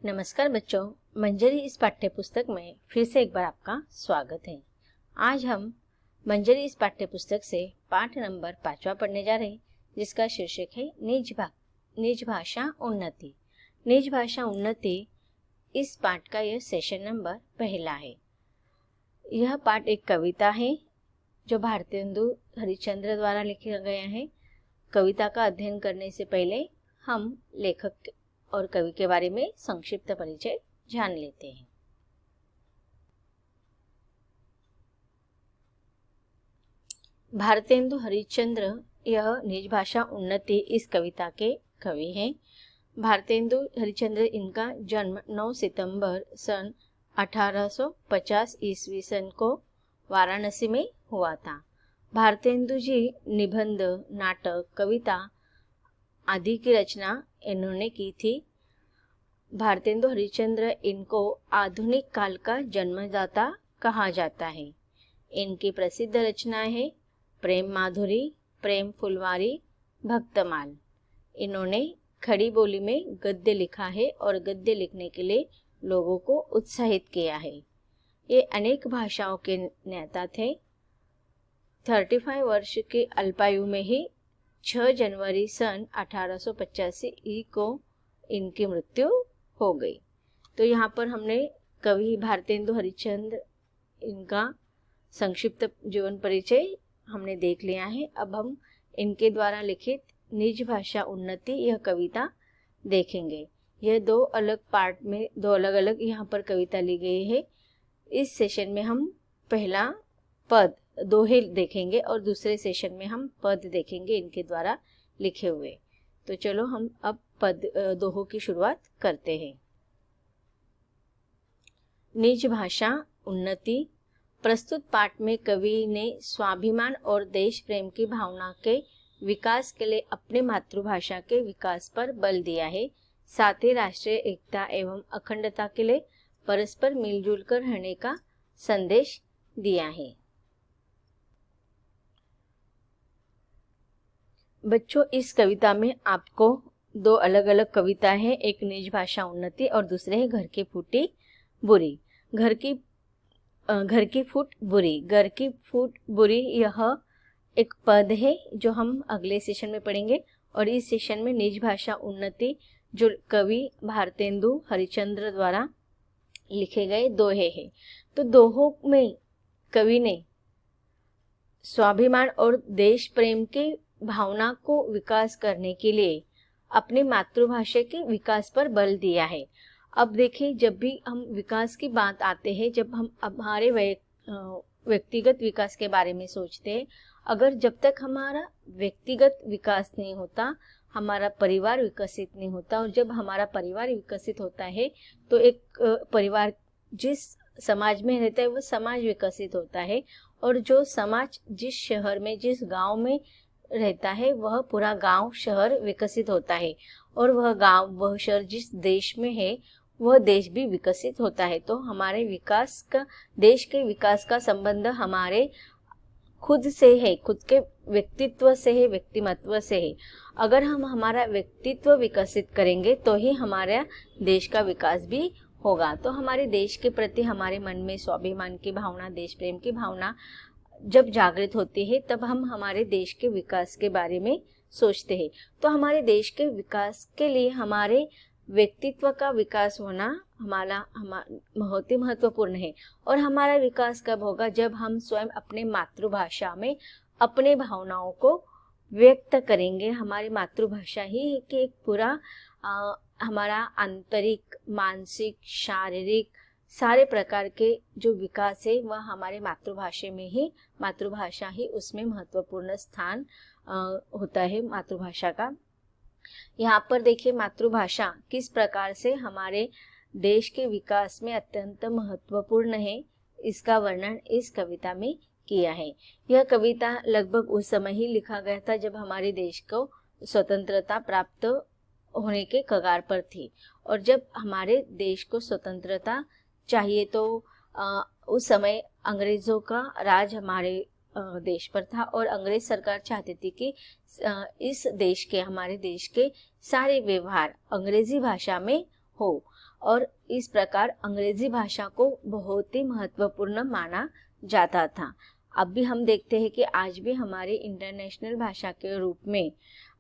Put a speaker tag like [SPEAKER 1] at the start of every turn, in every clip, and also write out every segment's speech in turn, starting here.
[SPEAKER 1] नमस्कार बच्चों, मंजरी इस पाठ्य पुस्तक में फिर से एक बार आपका स्वागत है। आज हम मंजरी इस पाठ्य पुस्तक से पाठ नंबर 5वां पढ़ने जा रहे हैं, जिसका शीर्षक है निज भाषा उन्नति। निज भाषा उन्नति इस पाठ का यह सेशन नंबर पहला है। यह पाठ एक कविता है जो भारतेंदु हरिश्चंद्र द्वारा लिखा गया है। कविता का अध्ययन करने से पहले हम लेखक और कवि के बारे में संक्षिप्त परिचय जान लेते हैं। भारतेंदु हरिश्चंद्र यह निज भाषा उन्नति इस कविता के कवि हैं। भारतेंदु हरिश्चंद्र इनका जन्म 9 सितंबर सन 1850 ईस्वी सन को वाराणसी में हुआ था। भारतेंदु जी निबंध, नाटक, कविता आदि की रचना इन्होंने की थी। भारतेंदु हरिश्चंद्र इनको आधुनिक काल का जन्मदाता कहा जाता है। इनकी प्रसिद्ध रचनाएं हैं प्रेम माधुरी, प्रेम फुलवारी, भक्तमाल। इन्होंने खड़ी बोली में गद्य लिखा है और गद्य लिखने के लिए लोगों को उत्साहित किया है। ये अनेक भाषाओं के ज्ञाता थे। 35 वर्ष के अल्पायु में ही 6 जनवरी सन 1885 को इनकी मृत्यु हो गई। तो यहाँ पर हमने कवि भारतेंदु हरिश्चंद्र इनका संक्षिप्त जीवन परिचय हमने देख लिया है। अब हम इनके द्वारा लिखित निज भाषा उन्नति यह कविता देखेंगे। यह दो अलग पार्ट में दो अलग अलग यहाँ पर कविता ली गई है। इस सेशन में हम पहला पद दोहे देखेंगे और दूसरे सेशन में हम पद देखेंगे इनके द्वारा लिखे हुए। तो चलो हम अब पद दोहों की शुरुआत करते हैं। निज भाषा उन्नति। प्रस्तुत पाठ में कवि ने स्वाभिमान और देश प्रेम की भावना के विकास के लिए अपनी मातृभाषा के विकास पर बल दिया है। साथ ही राष्ट्रीय एकता एवं अखंडता के लिए परस्पर मिलजुल कर रहने का संदेश दिया है। बच्चों, इस कविता में आपको दो अलग अलग कविता है। एक निज भाषा उन्नति और दूसरे है घर की फूटी बुरी। घर की फूट बुरी यह एक पद है जो हम अगले सेशन में पढ़ेंगे। और इस सेशन में निज भाषा उन्नति जो कवि भारतेंदु हरिश्चंद्र द्वारा लिखे गए दोहे हैं। तो दोहों में कवि ने स्वाभिमान और देश प्रेम के भावना को विकास करने के लिए अपनी मातृभाषा के विकास पर बल दिया है। अब देखिए, जब भी हम विकास की बात आते हैं, जब हम हमारे व्यक्तिगत विकास के बारे में सोचते हैं, अगर जब तक हमारा व्यक्तिगत विकास नहीं होता, हमारा परिवार विकसित नहीं होता, और जब हमारा परिवार विकसित होता है तो एक परिवार जिस समाज में रहता है वो समाज विकसित होता है। और जो समाज जिस शहर में जिस गांव में रहता है वह पूरा गांव शहर विकसित होता है। और वह गांव वह शहर जिस देश में है वह देश भी विकसित होता है। तो हमारे विकास का, देश के विकास का संबंध हमारे खुद से है, खुद के व्यक्तित्व से है, व्यक्तिमत्व से है। अगर हम हमारा व्यक्तित्व विकसित करेंगे तो ही हमारा देश का विकास भी होगा। तो हमारे देश के प्रति हमारे मन में स्वाभिमान की भावना, देश प्रेम की भावना जब जागृत होती है तब हम हमारे देश के विकास के बारे में सोचते हैं। तो हमारे देश के विकास के लिए हमारे व्यक्तित्व का विकास होना बहुत ही महत्वपूर्ण है। और हमारा विकास कब होगा? जब हम स्वयं अपने मातृभाषा में अपने भावनाओं को व्यक्त करेंगे। हमारी मातृभाषा ही कि एक पूरा हमारा आंतरिक, मानसिक, शारीरिक सारे प्रकार के जो विकास है वह हमारे मातृभाषा ही उसमें महत्वपूर्ण स्थान होता है मातृभाषा का। यहाँ पर देखिए, मातृभाषा किस प्रकार से हमारे देश के विकास में अत्यंत महत्वपूर्ण है, इसका वर्णन इस कविता में किया है। यह कविता लगभग उस समय ही लिखा गया था जब हमारे देश को स्वतंत्रता प्राप्त होने के कगार पर थी। और जब हमारे देश को स्वतंत्रता चाहिए तो उस समय अंग्रेजों का राज हमारे देश पर था और अंग्रेज सरकार चाहती थी कि इस देश के, हमारे देश के सारे व्यवहार अंग्रेजी भाषा में हो। और इस प्रकार अंग्रेजी भाषा को बहुत ही महत्वपूर्ण माना जाता था। अब भी हम देखते हैं कि आज भी हमारी इंटरनेशनल भाषा के रूप में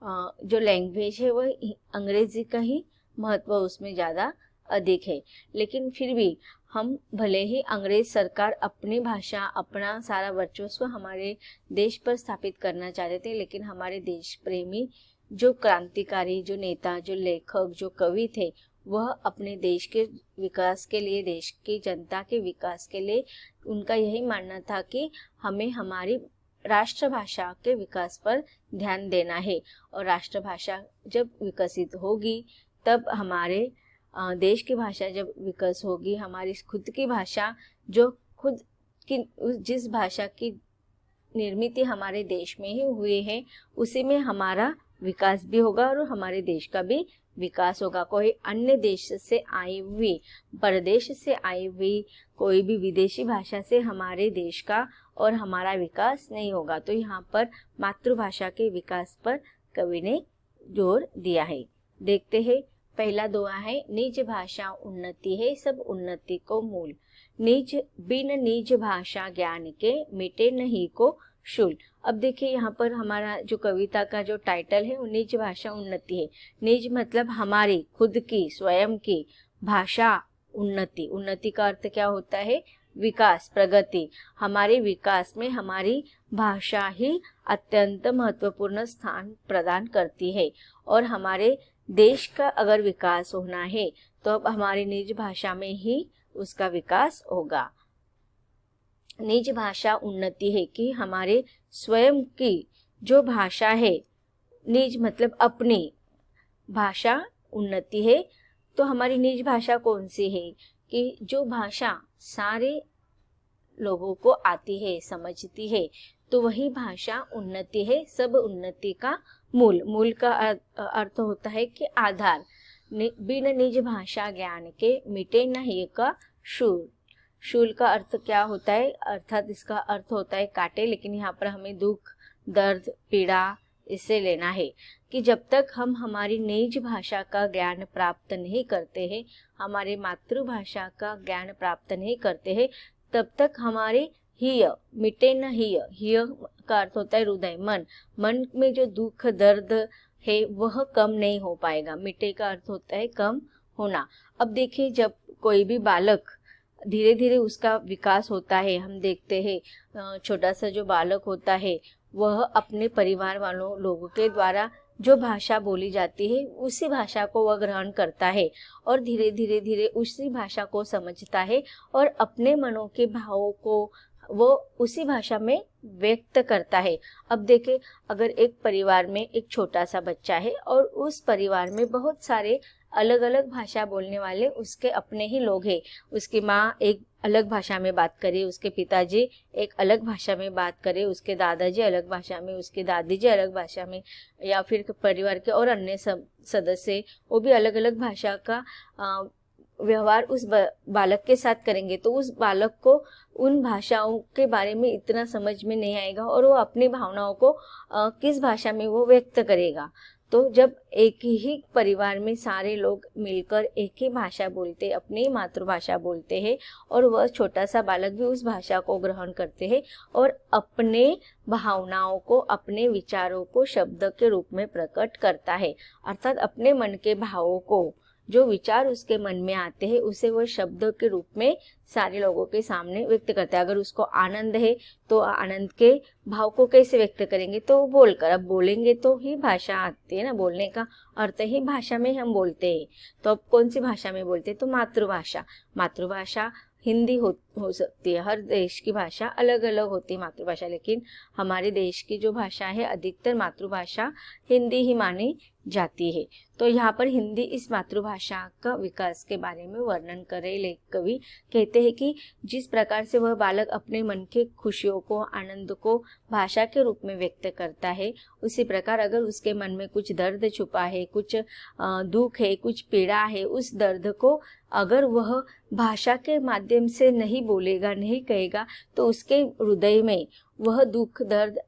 [SPEAKER 1] जो लैंग्वेज है वह अंग्रेजी का ही महत्व उसमें ज़्यादा अधिक है। लेकिन फिर भी हम भले ही अंग्रेज सरकार अपनी भाषा, अपना सारा वर्चस्व हमारे देश पर स्थापित करना चाहते थे, लेकिन हमारे देश प्रेमी जो क्रांतिकारी, जो नेता, जो लेखक, जो कवि थे, वह अपने देश के विकास के लिए, देश की जनता के विकास के लिए उनका यही मानना था कि हमें हमारी राष्ट्रभाषा के विकास पर ध्यान देना है, और राष्ट्रभाषा जब विकसित होगी तब हमारे देश की भाषा जब विकास होगी, हमारी खुद की भाषा जो खुद की जिस भाषा की निर्मित हमारे देश में ही हुई है उसी में हमारा विकास भी होगा और हमारे देश का भी विकास होगा। कोई अन्य देश से आई हुई, परदेश से आई हुई कोई भी विदेशी भाषा से हमारे देश का और हमारा विकास नहीं होगा। तो यहाँ पर मातृभाषा के विकास पर कवि ने जोर दिया है। देखते हैं, पहला दोहा है, निज भाषा उन्नति है सब उन्नति को मूल, निज बिन निज भाषा ज्ञान के मिटे नहीं को शूल। अब देखिए यहाँ पर हमारा जो कविता का जो टाइटल है वो निज भाषा उन्नति है। निज मतलब हमारी खुद की, स्वयं की भाषा उन्नति। उन्नति का अर्थ क्या होता है? विकास, प्रगति। हमारे विकास में हमारी भाषा ही अत्यंत महत्वपूर्ण स्थान प्रदान करती है, और हमारे देश का अगर विकास होना है तो अब हमारी निज भाषा में ही उसका विकास होगा। निज भाषा उन्नति है कि हमारे स्वयं की जो भाषा है, निज मतलब अपनी भाषा उन्नति है। तो हमारी निज भाषा कौन सी है? कि जो भाषा सारे लोगों को आती है, समझती है, तो वही भाषा उन्नति है, सब उन्नति का मूल। मूल का अर्थ होता है कि आधार। बिन निज भाषा ज्ञान के मिटे नहीं का शूल। शूल का अर्थ क्या होता है? अर्थात इसका अर्थ होता है कांटे, लेकिन यहाँ पर हमें दुख, दर्द, पीड़ा इससे लेना है कि जब तक हम हमारी निज भाषा का ज्ञान प्राप्त नहीं करते हैं, हमारे मातृभाषा का ज्ञान प्राप्त नहीं करते हैं, तब तक हमारे हिय मिटे न हिय का अर्थ होता है हृदय, मन। मन में जो दुख, दर्द है वह कम नहीं हो पाएगा। मिटे का अर्थ होता है कम होना। अब देखिए, जब कोई भी बालक धीरे धीरे उसका विकास होता है, हम देखते हैं छोटा सा जो बालक होता है वह अपने परिवार वालों लोगों के द्वारा जो भाषा बोली जाती है उसी भाषा को वह ग्रहण करता है और धीरे धीरे धीरे उसी भाषा को समझता है और अपने मनों के भावों को वो उसी भाषा में व्यक्त करता है। अब देखें, अगर एक परिवार में एक छोटा सा बच्चा है और उस परिवार में बहुत सारे अलग अलग भाषा बोलने वाले उसके अपने ही लोग हैं, उसकी माँ एक अलग भाषा में बात करे, उसके पिताजी एक अलग भाषा में बात करे, उसके दादाजी अलग भाषा में, उसके दादी जी अलग भाषा में, या फिर परिवार के और अन्य सदस्य वो भी अलग अलग भाषा का व्यवहार उस बालक के साथ करेंगे, तो उस बालक को उन भाषाओं के बारे में इतना समझ में नहीं आएगा और वो अपनी भावनाओं को किस भाषा में वो व्यक्त करेगा। तो जब एक ही परिवार में सारे लोग मिलकर एक ही भाषा बोलते, अपनी मातृभाषा बोलते हैं, और वह छोटा सा बालक भी उस भाषा को ग्रहण करते हैं और अपने भावनाओं को, अपने विचारों को शब्द के रूप में प्रकट करता है, अर्थात अपने मन के भावों को, जो विचार उसके मन में आते हैं उसे वह शब्द के रूप में सारे लोगों के सामने व्यक्त करता है। अगर उसको आनंद है तो आनंद के भाव को कैसे व्यक्त करेंगे? तो बोलकर। अब बोलेंगे तो ही भाषा आती है ना, बोलने का अर्थ ही भाषा में हम बोलते हैं। तो अब कौन सी भाषा में बोलते हैं? तो मातृभाषा। मातृभाषा हिंदी हो सकती है, हर देश की भाषा अलग अलग होती है मातृभाषा, लेकिन हमारे देश की जो भाषा है अधिकतर मातृभाषा हिंदी ही मानी जाती है। तो यहाँ पर हिंदी इस मातृभाषा का विकास के बारे में वर्णन कर रहे लेखक कवि कहते हैं कि जिस प्रकार से वह बालक अपने मन के खुशियों को, आनंद को भाषा के रूप में व्यक्त करता है, उसी प्रकार अगर उसके मन में कुछ दर्द छुपा है, कुछ दुख है, कुछ पीड़ा है, उस दर्द को अगर वह भाषा के माध्यम से नहीं बोलेगा, नहीं कहेगा, तो उसके हृदय में वह दुख, दर्द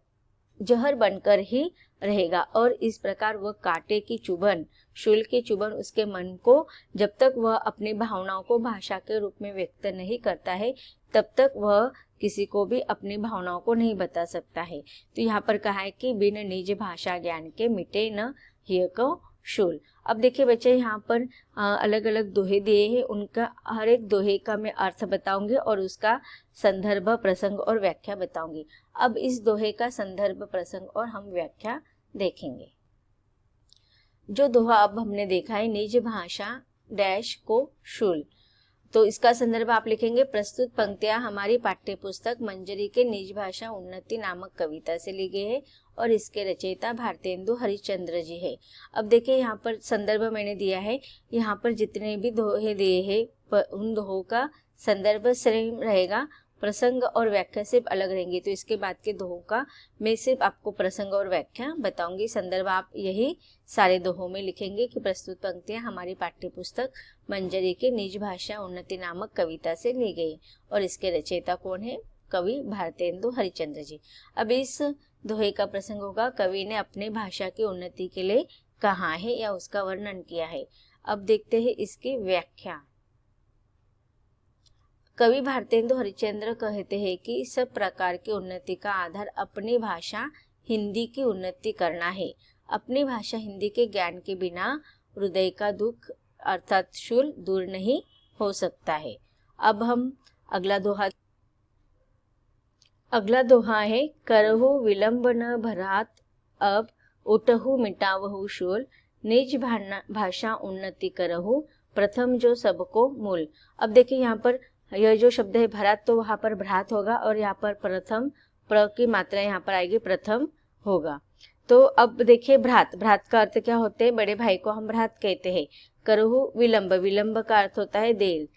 [SPEAKER 1] जहर बनकर ही रहेगा और इस प्रकार वह कांटे की चुभन शूल की चुभन उसके मन को, जब तक वह अपनी भावनाओं को भाषा के रूप में व्यक्त नहीं करता है तब तक वह किसी को भी अपनी भावनाओं को नहीं बता सकता है। तो यहाँ पर कहा है कि बिन निज भाषा ज्ञान के मिटे न हिय को शूल। अब देखिए बच्चे, यहाँ पर अलग अलग दोहे दिए हैं, उनका हर एक दोहे का मैं अर्थ बताऊंगी और उसका संदर्भ, प्रसंग और व्याख्या बताऊंगी। अब इस दोहे का संदर्भ, प्रसंग और हम व्याख्या देखेंगे। जो दोहा अब हमने देखा है, निज भाषा डैश को शूल, तो इसका संदर्भ आप लिखेंगे, प्रस्तुत पंक्तियां हमारी पाठ्य पुस्तक मंजरी के निज भाषा उन्नति नामक कविता से ली गई है और इसके रचयिता भारतेंदु हरिश्चंद्र जी है। अब देखिए यहाँ पर संदर्भ मैंने दिया है, यहाँ पर जितने भी दोहे दिए हैं उन दोहों का संदर्भ सेम रहेगा, प्रसंग और व्याख्या सिर्फ अलग रहेंगे। तो इसके बाद के दोहों का मैं सिर्फ आपको प्रसंग और व्याख्या बताऊंगी। संदर्भ आप यही सारे दोहों में लिखेंगे कि प्रस्तुत पंक्तियां हमारी पाठ्य पुस्तक मंजरी के निज भाषा उन्नति नामक कविता से ली गई और इसके रचयिता कौन है, कवि भारतेंदु हरिश्चंद्र जी। अब इस दोहे का प्रसंग होगा, कवि ने अपने भाषा की उन्नति के लिए कहा है या उसका वर्णन किया है। अब देखते हैं इसकी व्याख्या। कवि भारतेंदु हरिश्चंद्र कहते हैं कि सब प्रकार की उन्नति का आधार अपनी भाषा हिंदी की उन्नति करना है। अपनी भाषा हिंदी के ज्ञान के बिना हृदय का दुख अर्थात शूल दूर नहीं हो सकता है। अब हम अगला दोहा है, करहु विलंब न भरात अब उठहु मिटावहु शूल, निज भाषा उन्नति करहु प्रथम जो सबको मूल। अब देखिए यहाँ पर यह जो शब्द है भरात, तो वहां पर भ्रात होगा और यहाँ पर प्रथम, प्र की मात्रा यहाँ पर आएगी, प्रथम होगा। तो अब देखिए भ्रात, भ्रात का अर्थ क्या होते हैं, बड़े भाई को हम भ्रात कहते हैं। करहु विलंब, विलंब का अर्थ होता है देर।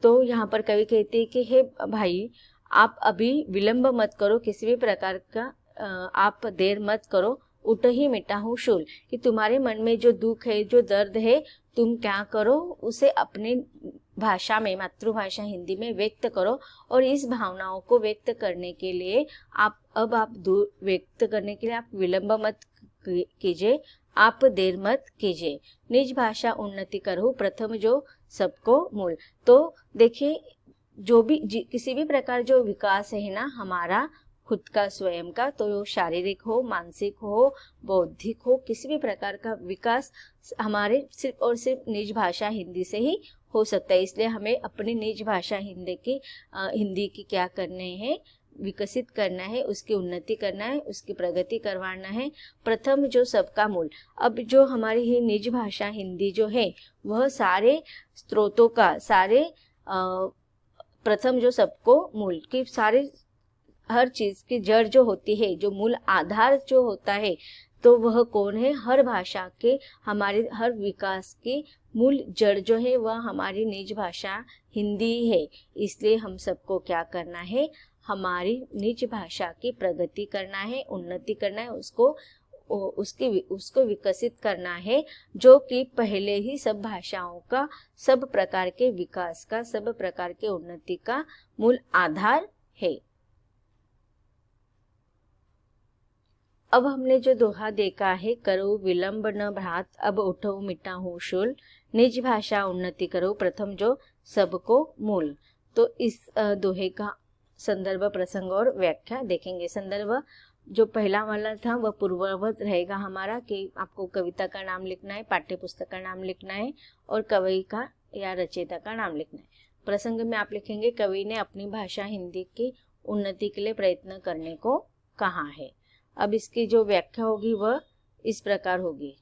[SPEAKER 1] तो यहाँ पर कवि कहते हैं कि हे भाई, आप अभी विलंब मत करो, किसी भी प्रकार का आप देर मत करो। उठ ही मिटाहु शूल, कि तुम्हारे मन में जो दुख है, जो दर्द है, तुम क्या करो, उसे अपने भाषा में, मातृभाषा हिंदी में व्यक्त करो। और इस भावनाओं को व्यक्त करने के लिए आप व्यक्त करने के लिए आप विलंब मत कीजिए, आप देर मत कीजिए। निज भाषा उन्नति करो प्रथम जो सबको मूल। तो देखिए, जो भी किसी भी प्रकार जो विकास है ना हमारा खुद का स्वयं का, तो शारीरिक हो, मानसिक हो, बौद्धिक हो, किसी भी प्रकार का विकास हमारे सिर्फ और सिर्फ निज भाषा हिंदी से ही हो सकता है। इसलिए हमें अपनी निज भाषा हिंदी की क्या करने हैं, विकसित करना है, उसकी उन्नति करना है, उसकी प्रगति करवाना है। प्रथम जो सबका मूल। अब जो हमारी ही निज भाषा हिंदी जो है वह सारे स्रोतों का, सारे प्रथम जो सबको मूल की, सारे हर चीज की जड़ जो होती है, जो मूल आधार जो होता है, तो वह कौन है, हर भाषा के, हमारे हर विकास की मूल जड़ जो है वह हमारी निज भाषा हिंदी है। इसलिए हम सबको क्या करना है, हमारी निज भाषा की प्रगति करना है, उन्नति करना है, उसको विकसित करना है, जो कि पहले ही सब भाषाओं का, सब प्रकार के विकास का, सब प्रकार के उन्नति का मूल आधार है। अब हमने जो दोहा देखा है, करो विलंब न भ्रात अब उठो मिटाहु शूल, निज भाषा उन्नति करो प्रथम जो सबको मूल। तो इस दोहे का संदर्भ, प्रसंग और व्याख्या देखेंगे। संदर्भ जो पहला वाला था वह पूर्ववत रहेगा हमारा, कि आपको कविता का नाम लिखना है, पाठ्य पुस्तक का नाम लिखना है और कवि का या रचयिता का नाम लिखना है। प्रसंग में आप लिखेंगे, कवि ने अपनी भाषा हिंदी की उन्नति के लिए प्रयत्न करने को कहा है। अब इसकी जो व्याख्या होगी वह इस प्रकार होगी,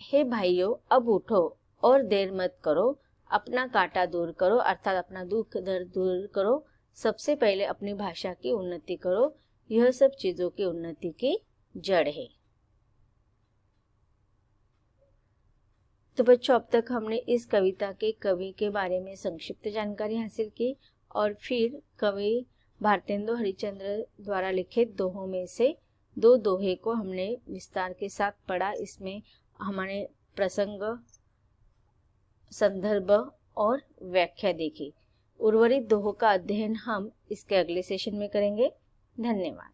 [SPEAKER 1] हे भाइयों, अब उठो और देर मत करो, अपना कांटा दूर करो, अर्थात अपना दुख दर्द दूर करो। सबसे पहले अपनी भाषा की उन्नति करो, यह सब चीजों की उन्नति की जड़ है। तो बच्चों, अब तक हमने इस कविता के कवि के बारे में संक्षिप्त जानकारी हासिल की और फिर कवि भारतेंदु हरिश्चंद्र द्वारा लिखित दोहों में से दो दोहे को हमने विस्तार के साथ पढ़ा। इसमें हमारे प्रसंग, संदर्भ और व्याख्या देखी। उर्वरित दोहों का अध्ययन हम इसके अगले सेशन में करेंगे। धन्यवाद।